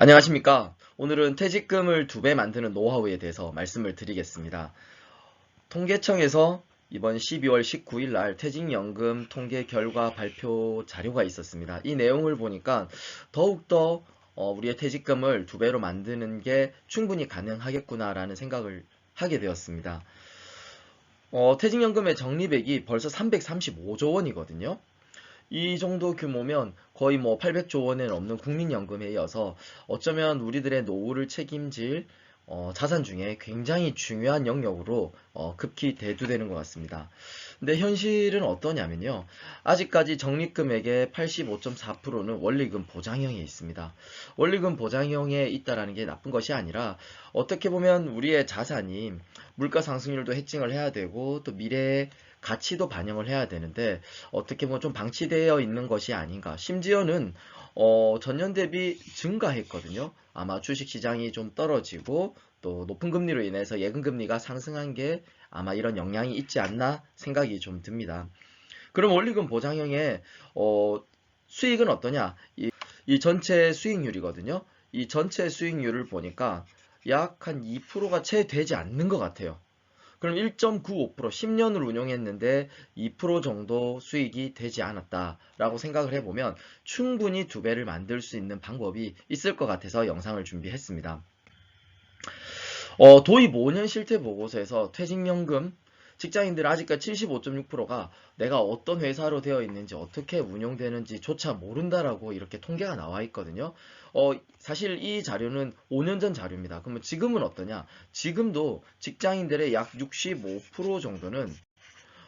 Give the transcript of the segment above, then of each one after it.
안녕하십니까. 오늘은 퇴직금을 2배 만드는 노하우에 대해서 말씀을 드리겠습니다. 통계청에서 이번 12월 19일 날 퇴직연금 통계 결과 발표 자료가 있었습니다. 이 내용을 보니까 더욱더 우리의 퇴직금을 2배로 만드는 게 충분히 가능하겠구나라는 생각을 하게 되었습니다. 퇴직연금의 적립액이 벌써 335조 원이거든요. 이 정도 규모면 거의 뭐 800조 원에 넘는 국민연금에 이어서 어쩌면 우리들의 노후를 책임질 자산 중에 굉장히 중요한 영역으로 급히 대두되는 것 같습니다. 근데 현실은 어떠냐면요. 아직까지 적립금액의 85.4%는 원리금 보장형에 있습니다. 원리금 보장형에 있다라는 게 나쁜 것이 아니라 어떻게 보면 우리의 자산이 물가 상승률도 해칭을 해야 되고 또 미래의 가치도 반영을 해야 되는데 어떻게 보면 좀 방치되어 있는 것이 아닌가. 심지어는 전년 대비 증가했거든요. 아마 주식시장이 좀 떨어지고 또 높은 금리로 인해서 예금금리가 상승한 게 아마 이런 영향이 있지 않나 생각이 좀 듭니다. 그럼 원리금 보장형의 수익은 어떠냐? 이 전체 수익률이거든요. 이 전체 수익률을 보니까 약 한 2%가 채 되지 않는 것 같아요. 그럼 1.95%, 10년을 운용했는데 2% 정도 수익이 되지 않았다라고 생각을 해보면 충분히 2배를 만들 수 있는 방법이 있을 것 같아서 영상을 준비했습니다. 도입 5년 실태 보고서에서 퇴직연금 직장인들 아직까지 75.6%가 내가 어떤 회사로 되어 있는지 어떻게 운영되는지 조차 모른다라고 이렇게 통계가 나와 있거든요. 사실 이 자료는 5년 전 자료입니다. 그러면 지금은 어떠냐? 지금도 직장인들의 약 65% 정도는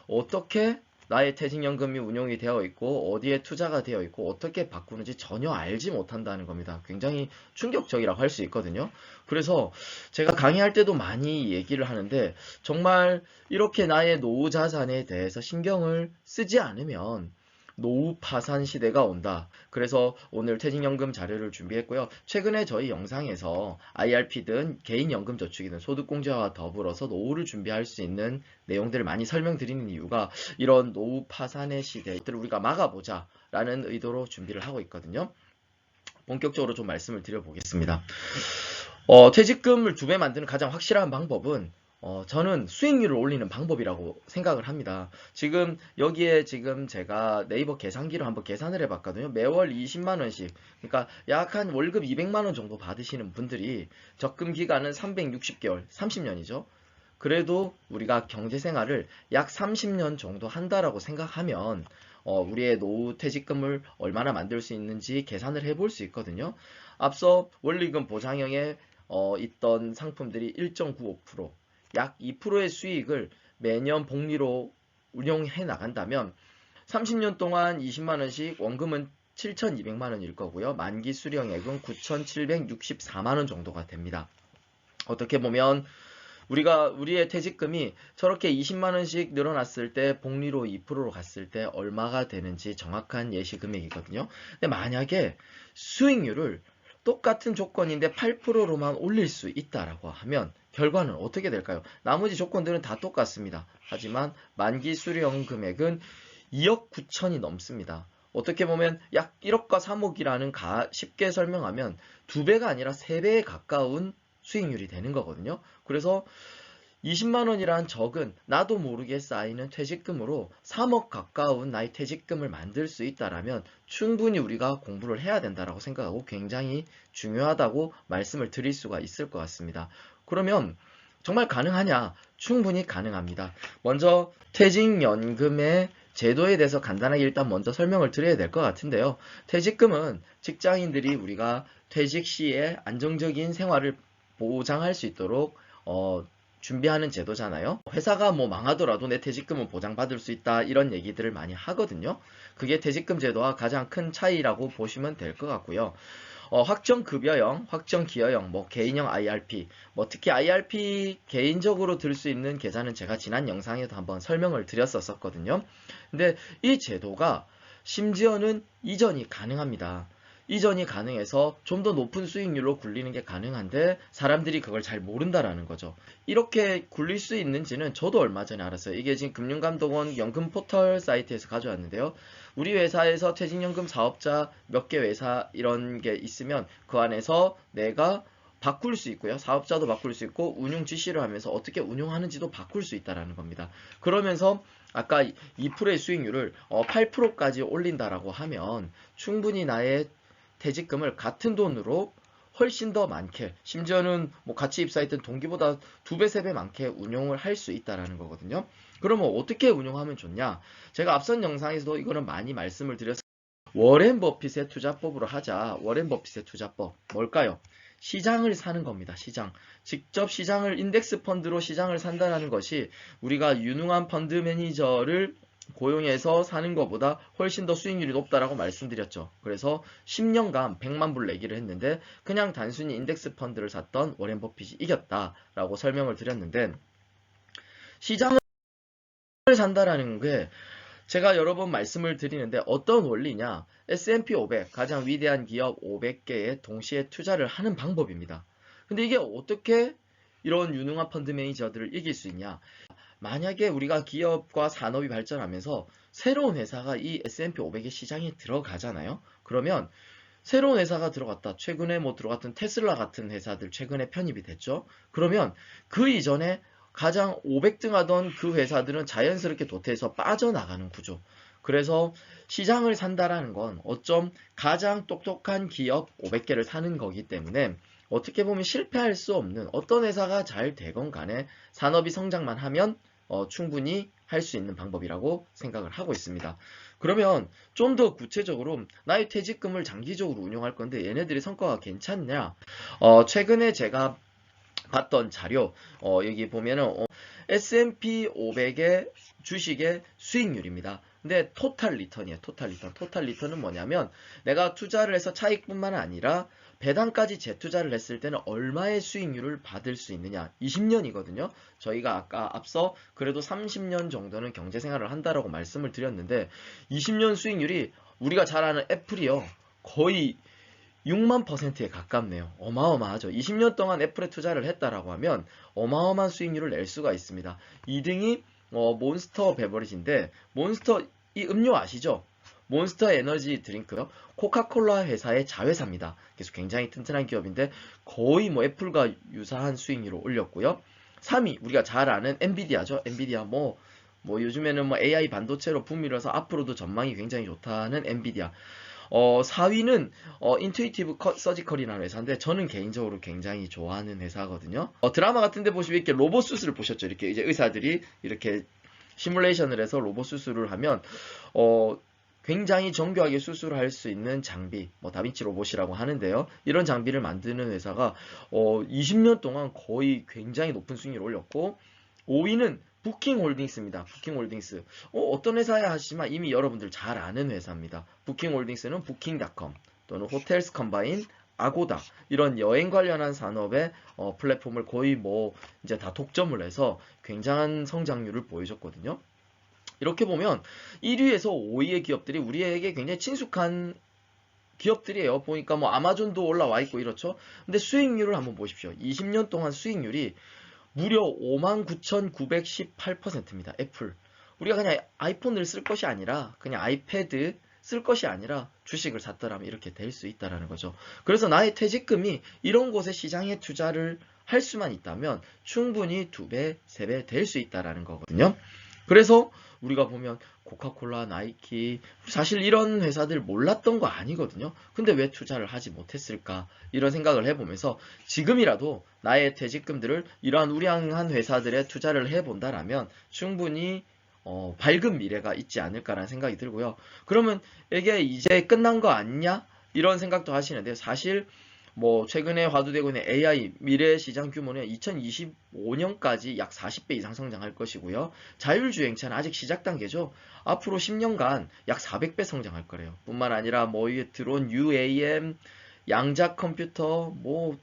어떻게 나의 퇴직연금이 운용이 되어 있고 어디에 투자가 되어 있고 어떻게 바꾸는지 전혀 알지 못한다는 겁니다. 굉장히 충격적이라고 할 수 있거든요. 그래서 제가 강의할 때도 많이 얘기를 하는데 정말 이렇게 나의 노후 자산에 대해서 신경을 쓰지 않으면 노후 파산 시대가 온다. 그래서 오늘 퇴직연금 자료를 준비했고요. 최근에 저희 영상에서 IRP든 개인연금저축이든 소득공제와 더불어서 노후를 준비할 수 있는 내용들을 많이 설명드리는 이유가 이런 노후 파산의 시대를 우리가 막아보자 라는 의도로 준비를 하고 있거든요. 본격적으로 좀 말씀을 드려보겠습니다. 퇴직금을 2배 만드는 가장 확실한 방법은 저는 수익률을 올리는 방법이라고 생각을 합니다. 지금 여기에 지금 제가 네이버 계산기로 한번 계산을 해봤거든요. 매월 20만원씩, 그러니까 약 한 월급 200만원 정도 받으시는 분들이 적금 기간은 360개월, 30년이죠. 그래도 우리가 경제생활을 약 30년 정도 한다라고 생각하면 우리의 노후 퇴직금을 얼마나 만들 수 있는지 계산을 해볼 수 있거든요. 앞서 원리금 보장형에 있던 상품들이 1.95%, 약 2%의 수익을 매년 복리로 운용해 나간다면 30년 동안 20만원씩 원금은 7,200만원일 거고요. 만기 수령액은 9,764만원 정도가 됩니다. 어떻게 보면 우리의 퇴직금이 저렇게 20만원씩 늘어났을 때 복리로 2%로 갔을 때 얼마가 되는지 정확한 예시 금액이거든요. 근데 만약에 수익률을 똑같은 조건인데 8%로만 올릴 수 있다라고 하면 결과는 어떻게 될까요? 나머지 조건들은 다 똑같습니다. 하지만 만기 수령 금액은 2억 9천이 넘습니다. 어떻게 보면 약 1억과 3억이라는 쉽게 설명하면 2배가 아니라 3배에 가까운 수익률이 되는 거거든요. 그래서 20만원이란 적은 나도 모르게 쌓이는 퇴직금으로 3억 가까운 나의 퇴직금을 만들 수 있다라면 충분히 우리가 공부를 해야 된다라고 생각하고 굉장히 중요하다고 말씀을 드릴 수가 있을 것 같습니다. 그러면 정말 가능하냐? 충분히 가능합니다. 먼저 퇴직연금의 제도에 대해서 간단하게 일단 먼저 설명을 드려야 될 것 같은데요. 퇴직금은 직장인들이 우리가 퇴직 시에 안정적인 생활을 보장할 수 있도록 준비하는 제도잖아요. 회사가 뭐 망하더라도 내 퇴직금은 보장받을 수 있다 이런 얘기들을 많이 하거든요. 그게 퇴직금 제도와 가장 큰 차이라고 보시면 될 것 같고요. 확정급여형, 확정기여형, 뭐 개인형 IRP, 뭐 특히 IRP 개인적으로 들 수 있는 계좌는 제가 지난 영상에도 한번 설명을 드렸었거든요. 근데 이 제도가 심지어는 이전이 가능합니다. 이전이 가능해서 좀 더 높은 수익률로 굴리는 게 가능한데 사람들이 그걸 잘 모른다라는 거죠. 이렇게 굴릴 수 있는지는 저도 얼마 전에 알았어요. 이게 지금 금융감독원 연금 포털 사이트에서 가져왔는데요. 우리 회사에서 퇴직연금 사업자 몇 개 회사 이런 게 있으면 그 안에서 내가 바꿀 수 있고요. 사업자도 바꿀 수 있고 운용 지시를 하면서 어떻게 운용하는지도 바꿀 수 있다라는 겁니다. 그러면서 아까 2%의 수익률을 8%까지 올린다라고 하면 충분히 나의 퇴직금을 같은 돈으로 훨씬 더 많게, 심지어는 뭐 같이 입사했던 동기보다 2배, 3배 많게 운용을 할 수 있다라는 거거든요. 그러면 어떻게 운용하면 좋냐? 제가 앞선 영상에서도 이거는 많이 말씀을 드렸어요. 워렌 버핏의 투자법으로 하자. 워렌 버핏의 투자법. 뭘까요? 시장을 사는 겁니다. 시장. 직접 시장을 인덱스 펀드로 시장을 산다는 것이 우리가 유능한 펀드 매니저를 고용해서 사는 것보다 훨씬 더 수익률이 높다라고 말씀드렸죠. 그래서 10년간 100만 불 내기를 했는데 그냥 단순히 인덱스 펀드를 샀던 워렌 버핏이 이겼다라고 설명을 드렸는데 시장을 산다라는 게 제가 여러 번 말씀을 드리는데 어떤 원리냐? S&P 500 가장 위대한 기업 500개에 동시에 투자를 하는 방법입니다. 근데 이게 어떻게 이런 유능한 펀드 매니저들을 이길 수 있냐? 만약에 우리가 기업과 산업이 발전하면서 새로운 회사가 이 S&P 500의 시장에 들어가잖아요. 그러면 새로운 회사가 들어갔다. 최근에 뭐 들어갔던 테슬라 같은 회사들 최근에 편입이 됐죠. 그러면 그 이전에 가장 500등 하던 그 회사들은 자연스럽게 도태해서 빠져나가는 구조. 그래서 시장을 산다라는 건 어쩜 가장 똑똑한 기업 500개를 사는 거기 때문에 어떻게 보면 실패할 수 없는 어떤 회사가 잘 되건 간에 산업이 성장만 하면 충분히 할 수 있는 방법이라고 생각을 하고 있습니다. 그러면 좀 더 구체적으로 나의 퇴직금을 장기적으로 운용할 건데 얘네들이 성과가 괜찮냐? 최근에 제가 봤던 자료 여기 보면은 S&P 500의 주식의 수익률입니다. 근데 토탈 리턴이에요. 토탈 리턴. 토탈 리턴은 뭐냐면 내가 투자를 해서 차익뿐만 아니라 배당까지 재투자를 했을 때는 얼마의 수익률을 받을 수 있느냐. 20년이거든요. 저희가 아까 앞서 그래도 30년 정도는 경제생활을 한다라고 말씀을 드렸는데 20년 수익률이 우리가 잘 아는 애플이요. 거의 6만 %에 가깝네요. 어마어마하죠. 20년 동안 애플에 투자를 했다라고 하면 어마어마한 수익률을 낼 수가 있습니다. 2등이 몬스터 베버리지인데 몬스터 이 음료 아시죠? 몬스터 에너지 드링크요. 코카콜라 회사의 자회사입니다. 그래서 굉장히 튼튼한 기업인데 거의 뭐 애플과 유사한 수익률을 올렸고요. 3위 우리가 잘 아는 엔비디아죠. 엔비디아 뭐 요즘에는 뭐 AI 반도체로 붐이라서 앞으로도 전망이 굉장히 좋다는 엔비디아. 4위는 인투이티브 서지컬이라는 회사인데 저는 개인적으로 굉장히 좋아하는 회사거든요. 드라마 같은 데 보시면 이렇게 로봇 수술을 보셨죠. 이렇게 이제 의사들이 이렇게 시뮬레이션을 해서 로봇 수술을 하면 굉장히 정교하게 수술을 할 수 있는 장비, 뭐 다빈치 로봇이라고 하는데요. 이런 장비를 만드는 회사가 20년 동안 거의 굉장히 높은 수익률을 올렸고 5위는 부킹홀딩스입니다. 부킹홀딩스. 어떤 회사야 하시지만 이미 여러분들 잘 아는 회사입니다. 부킹홀딩스는 부킹닷컴 또는 호텔스 컴바인, 아고다 이런 여행 관련한 산업의 플랫폼을 거의 뭐 이제 다 독점을 해서 굉장한 성장률을 보여줬거든요. 이렇게 보면 1위에서 5위의 기업들이 우리에게 굉장히 친숙한 기업들이에요. 보니까 뭐 아마존도 올라와 있고 이렇죠. 근데 수익률을 한번 보십시오. 20년 동안 수익률이 무려 59,918%입니다. 애플. 우리가 그냥 아이폰을 쓸 것이 아니라 그냥 아이패드 쓸 것이 아니라 주식을 샀더라면 이렇게 될 수 있다라는 거죠. 그래서 나의 퇴직금이 이런 곳에 시장에 투자를 할 수만 있다면 충분히 2배, 3배 될 수 있다라는 거거든요. 그래서 우리가 보면 코카콜라, 나이키 사실 이런 회사들 몰랐던 거 아니거든요. 근데 왜 투자를 하지 못했을까? 이런 생각을 해보면서 지금이라도 나의 퇴직금들을 이러한 우량한 회사들에 투자를 해본다라면 충분히 밝은 미래가 있지 않을까라는 생각이 들고요. 그러면 이게 이제 끝난 거 아니냐? 이런 생각도 하시는데요. 사실 뭐 최근에 화두되고 있는 AI 미래 시장 규모는 2025년까지 약 40배 이상 성장할 것이고요. 자율주행차는 아직 시작 단계죠. 앞으로 10년간 약 400배 성장할 거래요. 뿐만 아니라 뭐 이게 드론, UAM, 양자 컴퓨터, 뭐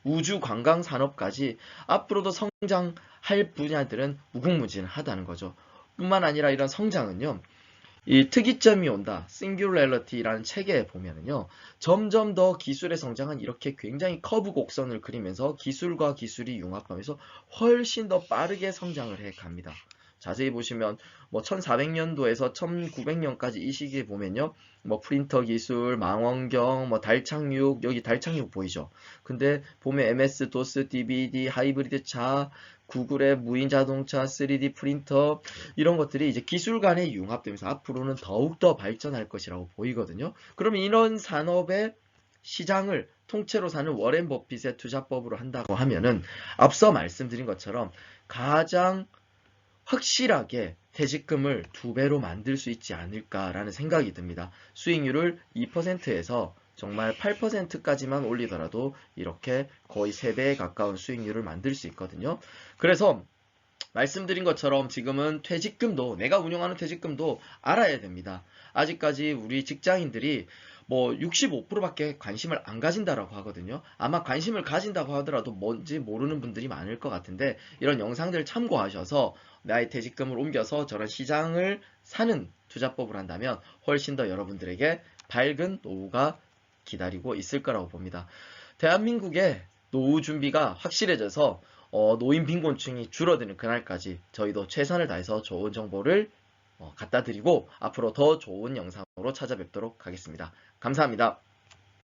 우주 관광 산업까지 앞으로도 성장할 분야들은 무궁무진하다는 거죠. 뿐만 아니라 이런 성장은요. 이 특이점이 온다, 싱귤레러티라는 책에 보면은요, 점점 더 기술의 성장은 이렇게 굉장히 커브 곡선을 그리면서 기술과 기술이 융합하면서 훨씬 더 빠르게 성장을 해 갑니다. 자세히 보시면 뭐 1400년도에서 1900년까지 이 시기에 보면요, 뭐 프린터 기술, 망원경, 뭐 달 착륙, 여기 달 착륙 보이죠? 근데 보면 MS, 도스, DVD, 하이브리드 차, 구글의 무인 자동차, 3D 프린터 이런 것들이 이제 기술 간에 융합되면서 앞으로는 더욱더 발전할 것이라고 보이거든요. 그러면 이런 산업의 시장을 통째로 사는 워렌 버핏의 투자법으로 한다고 하면은 앞서 말씀드린 것처럼 가장 확실하게 퇴직금을 2배로 만들 수 있지 않을까라는 생각이 듭니다. 수익률을 2%에서 정말 8%까지만 올리더라도 이렇게 거의 3배에 가까운 수익률을 만들 수 있거든요. 그래서 말씀드린 것처럼 지금은 퇴직금도, 내가 운영하는 퇴직금도 알아야 됩니다. 아직까지 우리 직장인들이 뭐 65%밖에 관심을 안 가진다라고 하거든요. 아마 관심을 가진다고 하더라도 뭔지 모르는 분들이 많을 것 같은데, 이런 영상들을 참고하셔서 나의 퇴직금을 옮겨서 저런 시장을 사는 투자법을 한다면 훨씬 더 여러분들에게 밝은 노후가 기다리고 있을 거라고 봅니다. 대한민국의 노후 준비가 확실해져서 노인 빈곤층이 줄어드는 그날까지 저희도 최선을 다해서 좋은 정보를 갖다 드리고 앞으로 더 좋은 영상으로 찾아뵙도록 하겠습니다. 감사합니다.